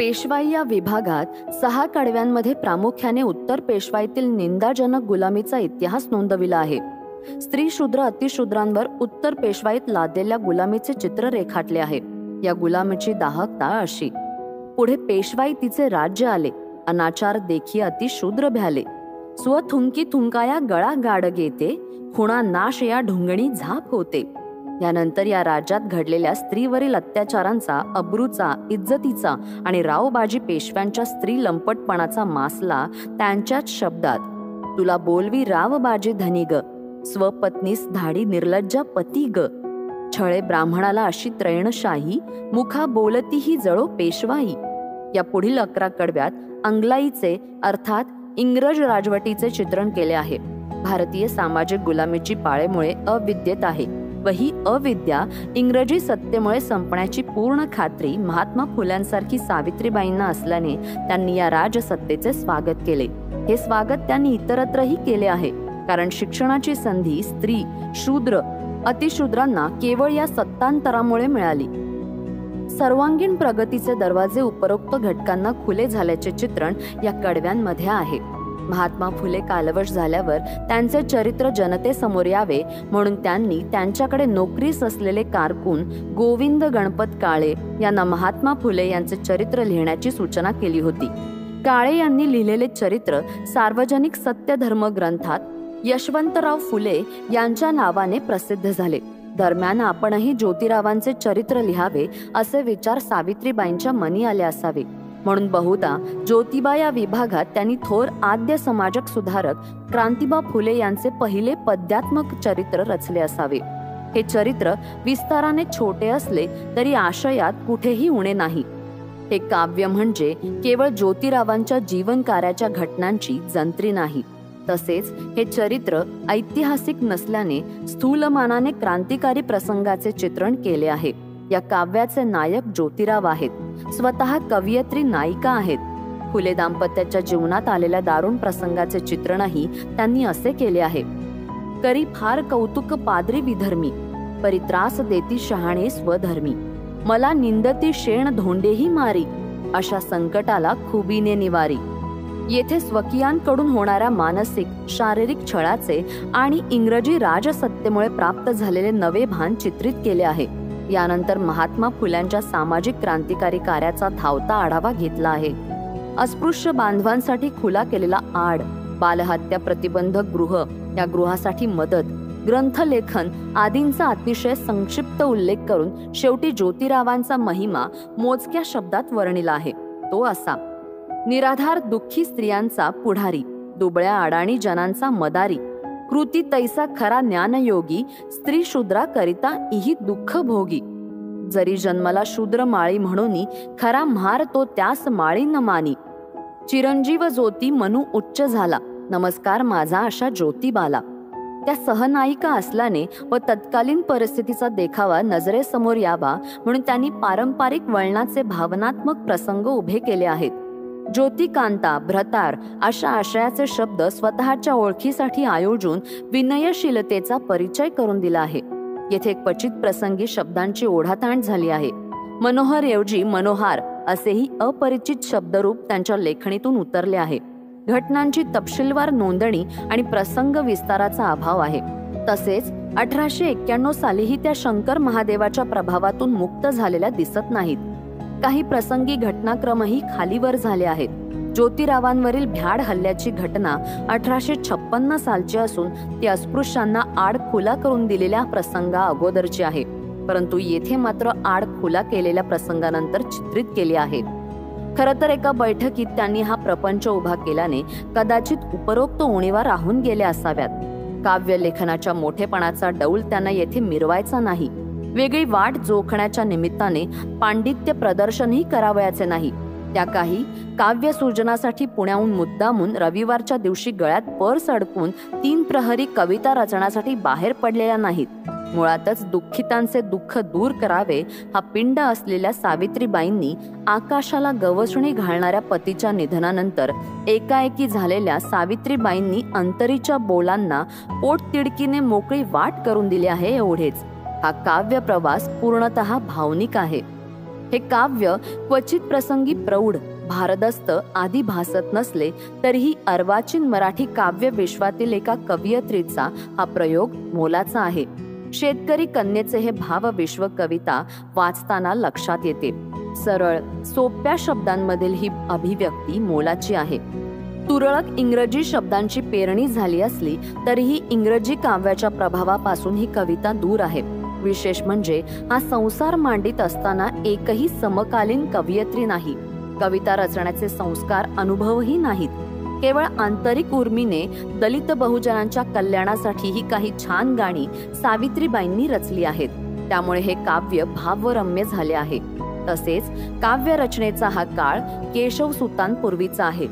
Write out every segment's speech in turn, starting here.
पेशवाई या विभागात 6 कडव्यांमध्ये प्रामुख्याने उत्तर पेशवाईतील निंदाजनक गुलामीचा इतिहास नोंदविला आहे. स्त्री शूद्र अतिशूद्रांवर उत्तर पेशवाईत लादलेल्या गुलामीचे चित्र रेखाटले आहे. या गुलामीची दाहकता अशी: पुढे पेशवाई तिचे राज्य आले, अनाचार देखी अतिशूद्र भ्याले. स्वथुंकी थुंकाया गळा गाड गेते, खुणा नाश या ढुंगणी झाप होते. यानंतर या राज्यात घडलेल्या स्त्रीवरील अत्याचारांचा, अब्रूचा, इज्जतीचा आणि रावबाजी पेशव्यांच्या स्त्री लंपटपणाचा मासला त्यांच्याच शब्दात: तुला बोलवी रावबाजी धनी ग, स्वपत्नीस धाडी निर्लज्जा पती ग. छळे ब्राह्मणाला अशी त्रैणशाही, मुखा बोलतीही जळो पेशवाई. या पुढील 11 कडव्यात अंगलाईचे अर्थात इंग्रज राजवटीचे चित्रण केले आहे. भारतीय सामाजिक गुलामीची पाळेमुळे अविद्येत आहे व ही अविद्या इंग्रजी सत्तेमुळे संपण्याची पूर्ण खात्री महात्मा फुल्यांसारखी सावित्रीबाईंना असल्याने त्यांनी या राजसत्तेचे स्वागत केले. हे स्वागत त्यांनी इतरत्रही केले आहे, कारण शिक्षणाची संधी स्त्री, शूद्र, अतिशूद्रांना केवळ या सत्तांतरामुळे मिळाली. सर्वांगीण प्रगतीचे दरवाजे उपरोक्त घटकांना खुले झाल्याचे चित्रण या कडव्यांमध्ये आहे. महात्मा फुले कालवश झाल्यावर त्यांचे चरित्र जनतेसमोर यावे म्हणून त्यांनी त्यांच्याकडे नोकरीस असलेले कारकून गोविंद गणपत काळे यांना महात्मा फुले यांचे चरित्र लिहिण्याची सूचना केली होती. काळे यांनी लिहिलेले चरित्र सार्वजनिक सत्यधर्म ग्रंथात यशवंतराव फुले यांच्या नावाने प्रसिद्ध झाले. दरम्यान आपणही ज्योतिरावांचे चरित्र लिहावे असे विचार सावित्रीबाईंच्या मनी आले असावे, म्हणून बहुधा ज्योतिबा या विभागात त्यांनी थोर आद्य समाजक सुधारक क्रांतिबा फुले यांचे पहिले पद्यात्मक चरित्र रचले असावे. हे चरित्र विस्ताराने छोटे असले तरी आशयात कुठेही उणे नाही. हे काव्य म्हणजे केवळ ज्योतिरावांच्या जीवन कार्याच्या घटनांची जंत्री नाही. तसेच हे चरित्र ऐतिहासिक नसल्याने स्थूलमानाने क्रांतिकारी प्रसंगाचे चित्रण केले आहे. या काव्याचे नायक ज्योतिराव आहेत, स्वतः कवयित्री नायिका आहेत. फुले दाम्पत्याच्या जीवनात आलेल्या दारुण प्रसंगाचे चित्रणही त्यांनी असे केले आहे: करी फार कौतुक पाद्री विधर्मी, परित्रास देती शहाणे स्वधर्मी. मला निंदती शेण धोंडेही मारी, अशा संकटाला खुबीने निवारी. येथे स्वकीयांकडून होणाऱ्या मानसिक, शारीरिक छळाचे आणि इंग्रजी राजसत्तेमुळे प्राप्त झालेले नवे भान चित्रित केले आहे. यानंतर महात्मा फुल्यांच्या सामाजिक क्रांतिकारी कार्याचा धावता आढावा घेतला आहे. अस्पृश्य बांधवांसाठी खुला केलेला आड, बालहत्या प्रतिबंधक गृह, या गृहासाठी मदत, ग्रंथलेखन आदींचा अतिशय संक्षिप्त उल्लेख करून शेवटी ज्योतिरावांचा महिमा मोजक्या शब्दात वर्णिला आहे. तो असा: निराधार दुःखी स्त्रियांचा पुढारी, दुबळ्या अडाणी जनांचा मदारी. कृती तैसा खरा ज्ञानयोगी, स्त्री शूद्रा करिता इही दुःख भोगी. जरी जन्मला शूद्र माळी म्हणून, खरा म्हार तो त्यास माळी न मानी. चिरंजीव ज्योती मनू उच्च झाला, नमस्कार माझा अशा ज्योतिबाला. त्या सहनायिका असल्याने व तत्कालीन परिस्थितीचा देखावा नजरेसमोर यावा म्हणून त्यांनी पारंपरिक वळणाचे भावनात्मक प्रसंग उभे केले आहेत. ज्योतिकांता, भ्रतार अशा आशयाचे शब्द स्वतःच्या ओळखीसाठी आयोजून विनयशीलतेचा परिचय करून दिला आहे. येथे क्वचित प्रसंगी शब्दांची ओढाताण झाली आहे. मनोहर ऐवजी मनोहार असेही अपरिचित शब्दरूप त्यांच्या लेखणीतून उतरले आहे. घटनांची तपशीलवार नोंदणी आणि प्रसंग विस्ताराचा अभाव आहे. तसेच 1891 सालीही त्या शंकर महादेवाच्या प्रभावातून मुक्त झालेल्या दिसत नाहीत. काही प्रसंगी घटनाक्रमही खालीवर झाले आहेत. ज्योतिरावांवरील भ्याड हल्ल्याची घटना 1856 सालची असून ती अस्पृश्यांना आड खुला करून दिलेल्या प्रसंगा अगोदरची आहे, परंतु येथे मात्र आड खुला केलेल्या प्रसंगानंतर चित्रित केली आहे. खरं तर एका बैठकीत त्यांनी हा प्रपंच उभा केल्याने कदाचित उपरोक्त उणीवा राहून गेल्या असाव्यात. काव्य लेखनाच्या मोठेपणाचा डौल त्यांना येथे मिरवायचा नाही. वेगळी वाट जोखण्याच्या निमित्ताने पांडित्य प्रदर्शनही करावयाचे नाही. त्या काही काव्य सृजनासाठी पुण्याहून मुद्दामून रविवारच्या दिवशी गळ्यात पर्स अडकून 3 प्रहरी कविता रचण्यासाठी बाहेर पडलेल्या नाहीत. मुळातच दुःखितांचे दुःख दूर करावे हा पिंड असलेल्या सावित्रीबाईंनी आकाशाला गवसणी घालणाऱ्या पतीच्या निधनानंतर एकाएकी झालेल्या सावित्रीबाईंनी अंतरीच्या बोलांना पोटतिडकीने मोकळी वाट करून दिली आहे, एवढेच. हा काव्य प्रवास पूर्णतः भावनिक आहे. हे काव्य क्वचित प्रसंगी प्रौढ, भारदस्त आदी भासत नसले तरीही अर्वाचीन मराठी काव्य विश्वातील एका कवयित्रीचा हा प्रयोग मोलाचा आहे. शेतकरी कन्येचे हे भावविश्व कविता वाचताना लक्षात येते. सरळ सोप्या शब्दांमधील ही अभिव्यक्ती मोलाची आहे. तुरळक इंग्रजी शब्दांची पेरणी झाली असली तरीही इंग्रजी काव्याच्या प्रभावापासून ही कविता दूर आहे. विशेष म्हणजे हा संसार मांडित असताना एकही समकालीन कवयित्री नाही. कविता रचण्याचे संस्कार अनुभवही नाहीत. केवळ आंतरिक उर्मीने दलित बहुजनांच्या कल्याणासाठी ही काही छान गाणी सावित्रीबाईंनी रचली आहेत. त्यामुळे हे काव्य भावरम्य झाले आहे. तसेच काव्य रचनेचा हा काळ केशवसुतांपूर्वीचा आहे.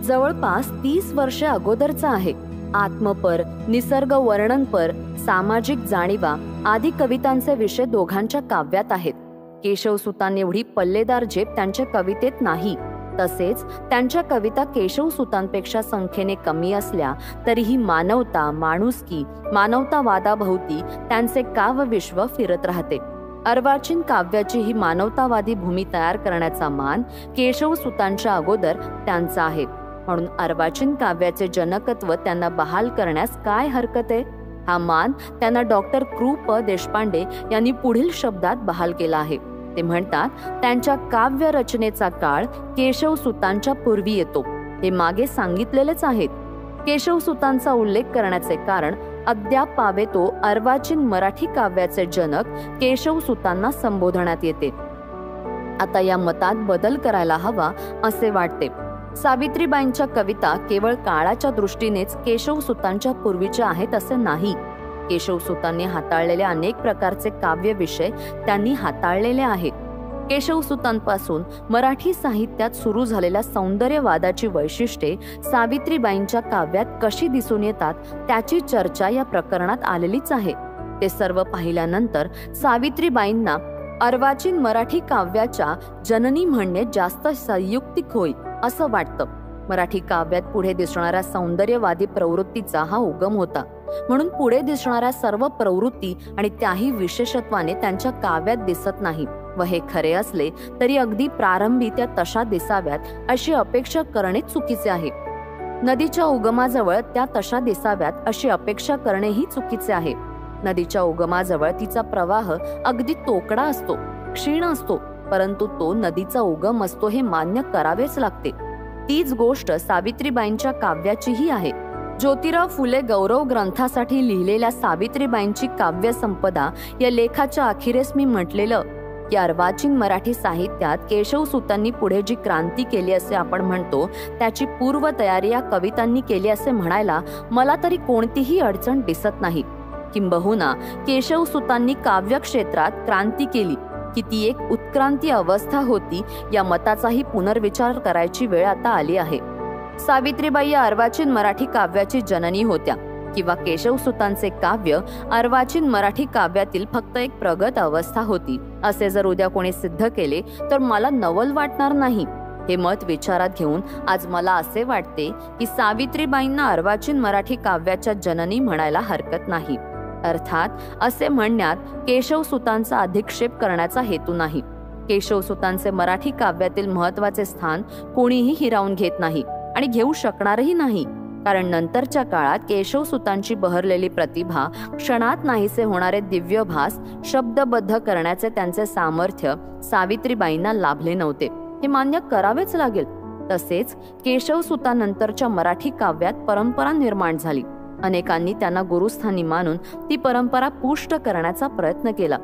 जवळपास 30 वर्षे अगोदरचा आहे. आत्मपर, निसर्ग वर्णनपर, सामाजिक जाणीवा आदी कवितांचे विषय दोघांच्या काव्यात आहेत. केशवसुतांनी एवढी पल्लेदार झेप त्यांच्या कवितेत नाही. तसेच त्यांच्या कविता केशवसुतांपेक्षा संख्येने कमी असल्या तरीही मानवता, माणुसकी, मानवतावादाभोवती त्यांचे काव्यविश्व फिरत राहते. अर्वाचीन काव्याची ही मानवतावादी भूमी तयार करण्याचा मान केशवसुतांच्या अगोदर त्यांचा आहे. म्हणून अर्वाचीन काव्याचे जनकत्व त्यांना बहाल करण्यास काय हरकत आहे? हा मान त्यांना डॉक्टर कृ. प. देशपांडे यांनी पुढील शब्दात बहाल केला आहे. ते म्हणतात, त्यांच्या काव्य रचनेचा काळ केशवसुतांच्या पूर्वी येतो. हे मागे सांगितलेलेच आहेत. केशवसुतांचा उल्लेख करण्याचे कारण अद्याप पावेतो अर्वाचीन मराठी काव्याचे जनक केशवसुतांना संबोधण्यात येते. आता या मतात बदल करायला हवा असे वाटते. सावित्रीबाईंच्या कविता केवळ काळाच्या दृष्टीनेच केशवसुतांच्या पूर्वीच्या आहेत असे नाही. केशवसुतांनी हाताळलेले अनेक प्रकारचे काव्य विषय त्यांनी हाताळलेले आहेत. केशवसुतांपासून मराठी साहित्यात सुरू झालेल्या सौंदर्यवादाची वैशिष्ट्ये सावित्रीबाईंच्या काव्यात कशी दिसून येतात त्याची चर्चा या प्रकरणात आलेलीच आहे. ते सर्व पाहिल्यानंतर सावित्रीबाईंना अर्वाचीन मराठी काव्याच्या जननी म्हणणे जास्त संयुक्तिक होईल असं वाटतं. मराठी काव्यात पुढे दिसणाऱ्या सौंदर्यवादी प्रवृत्तीचा हा उगम होता. म्हणून पुढे दिसणाऱ्या सर्व प्रवृत्ती आणि त्याही विशेषत्वाने त्यांच्या काव्यात दिसत नाही. व हे खरे असले तरी अगदी प्रारंभी त्या तशा दिसाव्यात अशी अपेक्षा करणे चुकीचे आहे. नदीच्या उगमाजवळ त्या तशा दिसाव्यात अशी अपेक्षा करणेही चुकीचे आहे. नदीच्या उगमाजवळ तिचा प्रवाह अगदी तोकडा असतो, क्षीण असतो, परंतु तो नदीचा उगम असतो हे मान्य करावेच लागते. तीच गोष्ट सावित्रीबाईंच्या काव्याचीही आहे. ज्योतिराव फुले गौरव ग्रंथासाठी लिहिलेल्या सावित्रीबाईंची काव्य संपदा या लेखाच्या अखेरीस मी म्हटलेलं की अर्वाचीन मराठी साहित्यात केशवसुतांनी पुढे जी क्रांती केली असे आपण म्हणतो त्याची पूर्वतयारी या कवितांनी केली असे म्हणायला मला तरी कोणतीही अडचण दिसत नाही. किंबहुना केशवसुतांनी काव्य क्षेत्रात क्रांती केली की ती एक उत्क्रांती अवस्था होती या मताचाही पुनर्विचार करायची वेळ आता आली आहे. सावित्रीबाई या अर्वाचीन मराठी काव्याची जननी होत्या किंवा केशवसुतांचे काव्य अर्वाचीन मराठी काव्यातील फक्त एक प्रगत अवस्था होती असे जर उद्या कोणी सिद्ध केले तर मला नवल वाटणार नाही. हे मत विचारात घेऊन आज मला असे वाटते की सावित्रीबाईंना अर्वाचीन मराठी काव्याच्या जननी म्हणायला हरकत नाही. अर्थात असे म्हणण्यात केशवसुतांचा अधिक्षेप करण्याचा हेतू नाही. केशवसुतांचे मराठी काव्यातील महत्वाचे स्थान कोणीही हिरावून घेत नाही आणि घेऊ शकणारही नाही. कारण नंतरच्या काळात केशवसुतांची बहरलेली प्रतिभा, क्षणात नाहीसे होणारे दिव्यभास शब्दबद्ध करण्याचे त्यांचे सामर्थ्य सावित्रीबाईंना लाभले नव्हते हे मान्य करावेच लागेल. तसेच केशवसुतांनंतरच्या मराठी काव्यात परंपरा निर्माण झाली. अनेकांनी त्यांना गुरुस्थानी मानून ती परंपरा पुष्ट करण्याचा प्रयत्न केला.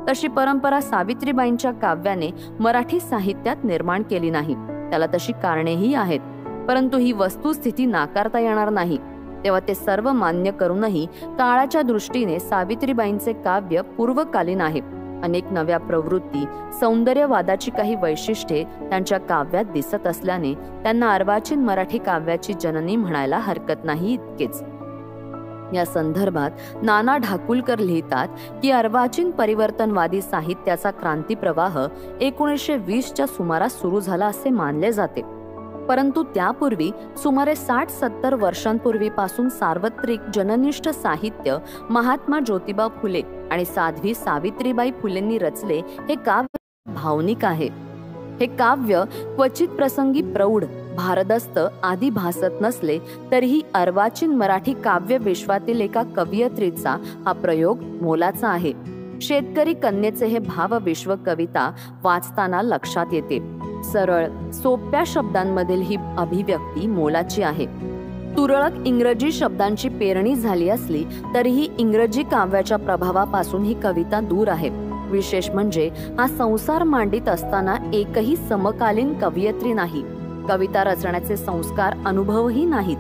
तशी परंपरा सावित्रीबाईंच्या काव्याने मराठी साहित्यात निर्माण केली नाही. त्याला तशी कारणेही आहेत, परंतु ही वस्तुस्थिती नाकारता येणार नाही. तेव्हा ते सर्व मान्य करूनही काळाच्या दृष्टीने सावित्रीबाईंचे काव्य पूर्वकालीन आहे. अनेक नव्या प्रवृत्ती, सौंदर्यवादाची काही वैशिष्ट्ये त्यांच्या काव्यात दिसत असल्याने त्यांना अर्वाचीन मराठी काव्याची जननी म्हणायला हरकत नाही इतकेच. या संदर्भात नाना ढाकुलकर लिहितात की अर्वाचीन परिवर्तनवादी साहित्याचा क्रांती प्रवाह 1920च्या सुमारास सुरू झाला असे मानले जाते. परंतु त्यापूर्वी सुमारे 60-70 वर्षांपूर्वीपासून सार्वत्रिक जननिष्ठ साहित्य महात्मा ज्योतिबा फुले आणि साध्वी सावित्रीबाई फुलेंनी रचले हे काव्य भावनिक आहे. हे काव्य क्वचित प्रसंगी प्रौढ, भारदस्त आदी भासत नसले तरीही अर्वाचीन मराठी काव्य विश्वातील एका कवयित्रीचा हा प्रयोग मोलाचा आहे. शेतकरी कन्येचे हे भावविश्व कविता वाचताना लक्षात येते. सरळ सोप्या शब्दांमधील ही अभिव्यक्ती मोलाची आहे. तुरळक इंग्रजी शब्दांची पेरणी झाली असली तरीही इंग्रजी काव्याच्या प्रभावापासून ही कविता दूर आहे. विशेष म्हणजे हा संसार मांडित असताना एकही समकालीन कवयित्री नाही. कविता रचण्याचे संस्कार अनुभवही नाहीत.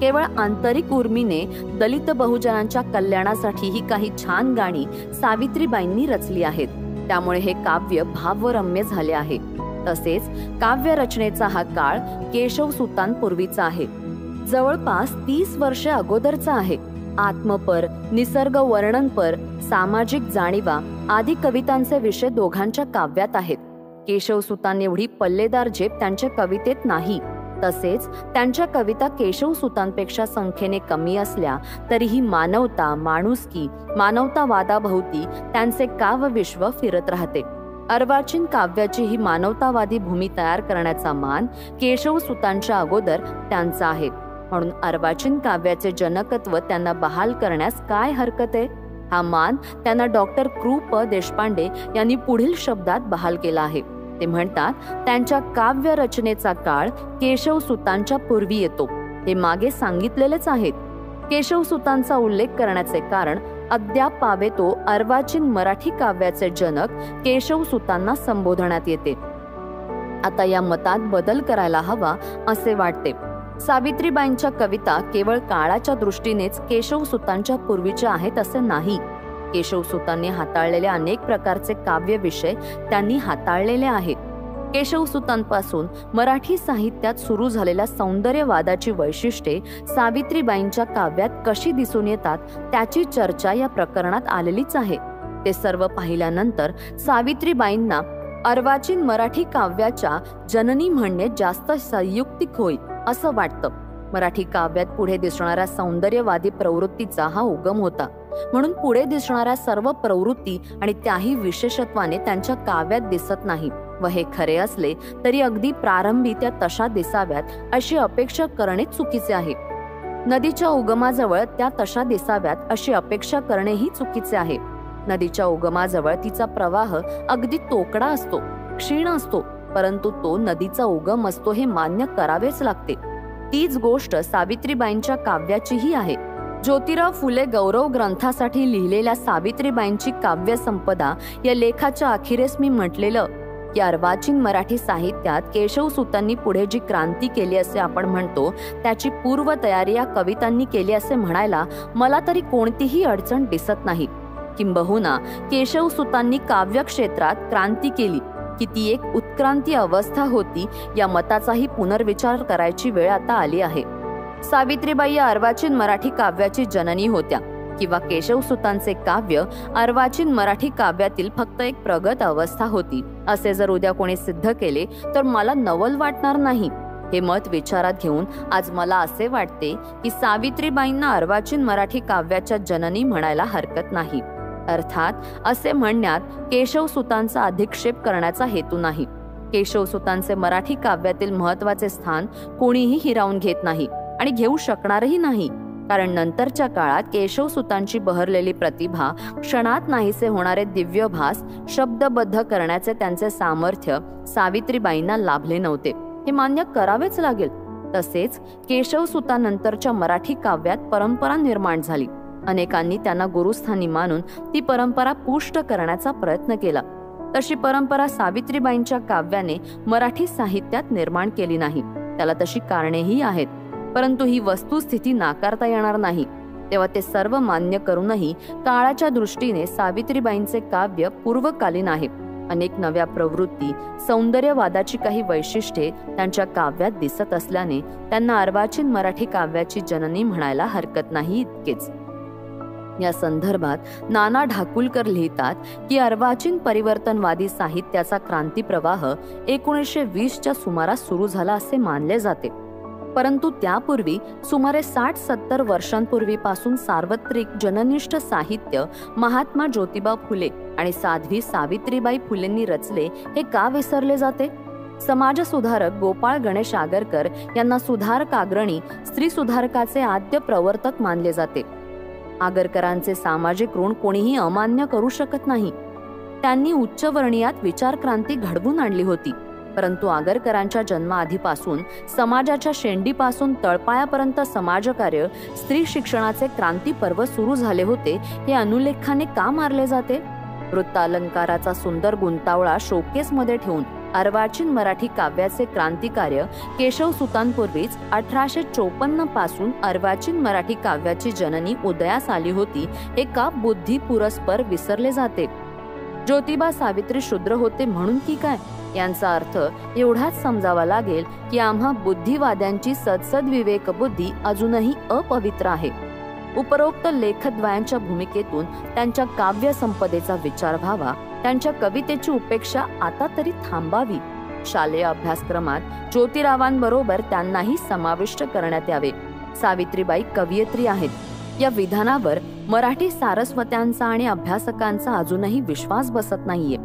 केवळ आंतरिक उर्मीने दलित बहुजनांच्या कल्याणासाठी ही काही छान गाणी सावित्रीबाईंनी रचली आहेत. त्यामुळे हे काव्य भावरम्य झाले आहे. तसेच काव्य रचनेचा हा काळ केशवसुतांपूर्वीचा आहे. जवळपास 30 वर्षे अगोदरचा आहे. आत्मपर, निसर्ग वर्णनपर, सामाजिक जाणीवा आदी कवितांचे विषय दोघांच्या काव्यात आहेत. केशवसुतांनी एवढी पल्लेदार झेप त्यांच्या कवितेत नाही. तसेच त्यांच्या कविता केशवसुतांपेक्षा संख्येने कमी असल्या तरीही मानवता, माणुसकी, मानवतावादाभोवती त्यांचे काव्यविश्व फिरत राहते. अर्वाचीन काव्याची ही मानवतावादी भूमी तयार करण्याचा मान केशवसुतांच्या अगोदर त्यांचा आहे. म्हणून अर्वाचीन काव्याचे जनकत्व त्यांना बहाल करण्यास काय हरकत आहे? हा मान त्यांना डॉक्टर कृ. प. देशपांडे यांनी पुढील शब्दात बहाल केला आहे. ते म्हणतात, त्यांच्या काव्य रचनेचा काळ केशवसुतांच्या पूर्वी येतो. हे मागे सांगितलेलेच आहेत. केशवसुतांचा उल्लेख करण्याचे कारण अद्याप पावेतो अर्वाचीन मराठी काव्याचे जनक केशवसुतांना संबोधण्यात येते. आता या मतात बदल करायला हवा असे वाटते. सावित्रीबाईंच्या कविता केवळ काळाच्या दृष्टीनेच केशवसुतांच्या पूर्वीच्या आहेत असे नाही. केशवसुतांनी हाताळलेले अनेक प्रकारचे काव्य विषय त्यांनी हाताळलेले आहेत. केशवसुतांपासून मराठी साहित्यात सुरू झालेल्या सौंदर्यवादाची वैशिष्ट्ये सावित्रीबाईंच्या काव्यात कशी दिसून येतात त्याची चर्चा या प्रकरणात आलेलीच आहे. ते सर्व पाहिल्यानंतर सावित्रीबाईंना अर्वाचीन मराठी काव्याच्या जननी म्हणणे जास्त संयुक्तिक होईल असं वाटतं. मराठी काव्यात पुढे दिसणाऱ्या सौंदर्यवादी प्रवृत्तीचा हा उगम होता. म्हणून पुढे दिसणाऱ्या सर्व प्रवृत्ती आणि त्याही विशेषत्वाने त्यांच्या काव्यात दिसत नाही. व हे खरे असले तरी अगदी प्रारंभी त्या तशा दिसाव्यात अशी अपेक्षा करणे चुकीचे आहे. नदीच्या उगमाजवळ त्या तशा दिसाव्यात अशी अपेक्षा करणेही चुकीचे आहे. नदीच्या उगमाजवळ तिचा प्रवाह अगदी तोकडा असतो, क्षीण असतो, परंतु तो नदीचा उगम असतो हे मान्य करावेच लागते. तीच गोष्ट सावित्रीबाईंच्या काव्याचीही आहे. ज्योतिराव फुले गौरव ग्रंथासाठी लिहिलेल्या सावित्रीबाईंची काव्य संपदा या लेखाच्या अखेरीस मी म्हटलेलं की अर्वाचीन मराठी साहित्यात केशवसुतांनी पुढे जी क्रांती केली असे आपण म्हणतो त्याची पूर्वतयारी या कवितांनी केली असे म्हणायला मला तरी कोणतीही अडचण दिसत नाही. किंबहुना केशवसुतांनी काव्य क्षेत्रात क्रांती केली की ती एक उत्क्रांती अवस्था होती या मताचाही पुनर्विचार करायची वेळ आता आली आहे. सावित्रीबाई या अर्वाचीन मराठी काव्याची जननी होत्या किंवा केशवसुतांचे काव्य अर्वाचीन मराठी काव्यातील फक्त एक प्रगत अवस्था होती असे जर उद्या कोणी सिद्ध केले तर मला नवल वाटणार नाही. हे मत विचारात घेऊन आज मला असे वाटते की सावित्रीबाईंना अर्वाचीन मराठी काव्याच्या जननी म्हणायला हरकत नाही. अर्थात असे म्हणण्यात केशवसुतांचा अधिक्षेप करण्याचा हेतू नाही. केशवसुतांचे मराठी काव्यातील महत्वाचे स्थान कोणीही हिरावून घेत नाही आणि घेऊ शकणारही नाही. कारण नंतरच्या काळात केशवसुतांची बहरलेली प्रतिभा, क्षणात नाहीसे होणारे दिव्यभास शब्दबद्ध करण्याचे त्यांचे सामर्थ्य सावित्रीबाईंना लाभले नव्हते हे मान्य करावेच लागेल. तसेच केशवसुतांनंतरच्या मराठी काव्यात परंपरा निर्माण झाली. अनेकांनी त्यांना गुरुस्थानी मानून ती परंपरा पुष्ट करण्याचा प्रयत्न केला. तशी परंपरा सावित्रीबाईंच्या काव्याने मराठी साहित्यात निर्माण केली नाही. त्याला तशी कारणेही आहेत, परंतु ही वस्तुस्थिती नाकारता येणार नाही. तेव्हा ते सर्व मान्य करूनही काळाच्या दृष्टीने सावित्रीबाईंचे काव्य पूर्वकालीन आहे. अनेक नव्या प्रवृत्ती, सौंदर्यवादाची काही वैशिष्ट्ये त्यांच्या काव्यात दिसत असल्याने त्यांना अर्वाचीन मराठी काव्याची जननी म्हणायला हरकत नाही इतकेच. या संदर्भात नाना ढाकुलकर लिहितात की अर्वाचीन परिवर्तनवादी साहित्याचा क्रांतीप्रवाह 1920च्या सुमारास सुरू झाला असे मानले जाते. परंतु त्यापूर्वी सुमारे 60-70 वर्षांपूर्वीपासून सार्वत्रिक जननिष्ठ साहित्य महात्मा ज्योतिबा फुले आणि साध्वी सावित्रीबाई फुलेंनी रचले हे का विसरले जाते? समाजसुधारक गोपाळ गणेश आगरकर यांना सुधारक अग्रणी स्त्री सुधारकाचे आद्य प्रवर्तक मानले जाते. आगरकरांचे सामाजिक ऋण कोणीही अमान्य करू शकत नाही. त्यांनी उच्चवर्णीयात विचारक्रांती घडवून आणली होती. परंतु आगरकरांच्या जन्माआधीपासून समाजाच्या शेंडीपासून तळपायापर्यंत समाजकार्य, स्त्री शिक्षणाचे क्रांती पर्व सुरू झाले होते हे अनुलेखाने का मारले जाते? वृत्तालंकाराचा सुंदर गुंतावळा शोकेसमध्ये ठेवून अर्वाचीन मराठी काव्याचे क्रांतिकार्य केशवसुतांपूर्वीच 1854 पासून अर्वाचीन मराठी काव्याची जननी उदयास आली होती हे का बुद्धी पुरस्पर विसरले जाते? ज्योतिबा सावित्री शूद्र होते म्हणून की काय? यांचा अर्थ एवढाच समजावा लागेल की आम्हा बुद्धिवाद्यांची सदसद विवेक बुद्धी अजूनही अपवित्र आहे. उपरोक्त लेखद्वयांच्या भूमिकेतून त्यांच्या काव्य संपदेचा विचार व्हावा, त्यांच्या कवितेची उपेक्षा आता तरी थांबावी. शालेय अभ्यासक्रमात ज्योतिरावांबरोबर त्यांनाही समाविष्ट करण्यात यावे. सावित्रीबाई कवयित्री आहेत या विधानावर मराठी सारस्वत्यांचा आणि अभ्यासकांचा अजूनही विश्वास बसत नाहीये.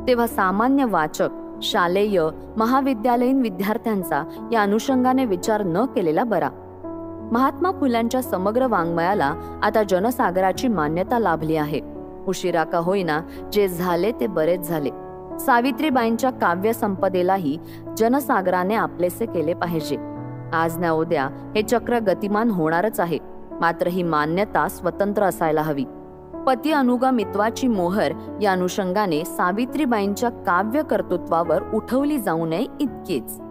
तेव्हा सामान्य वाचक, शालेय महाविद्यालयीन विद्यार्थ्यांचा या अनुषंगाने विचार न केलेला बरा. महात्मा फुल्यांच्या समग्र वाङ्मयाला आता जनसागराची मान्यता लाभली आहे. उशिरा का होईना जे झाले ते बरेच झाले. सावित्रीबाईंच्या काव्य संपदेलाही जनसागराने आपलेसे केले पाहिजे. आज ना उद्या हे चक्र गतिमान होणारच आहे. मात्र ही मान्यता स्वतंत्र असायला हवी. पती अनुगामित्वाची मोहर या अनुषंगाने सावित्रीबाईंच्या काव्य कर्तृत्वावर उठवली जाऊ नये इतकेच.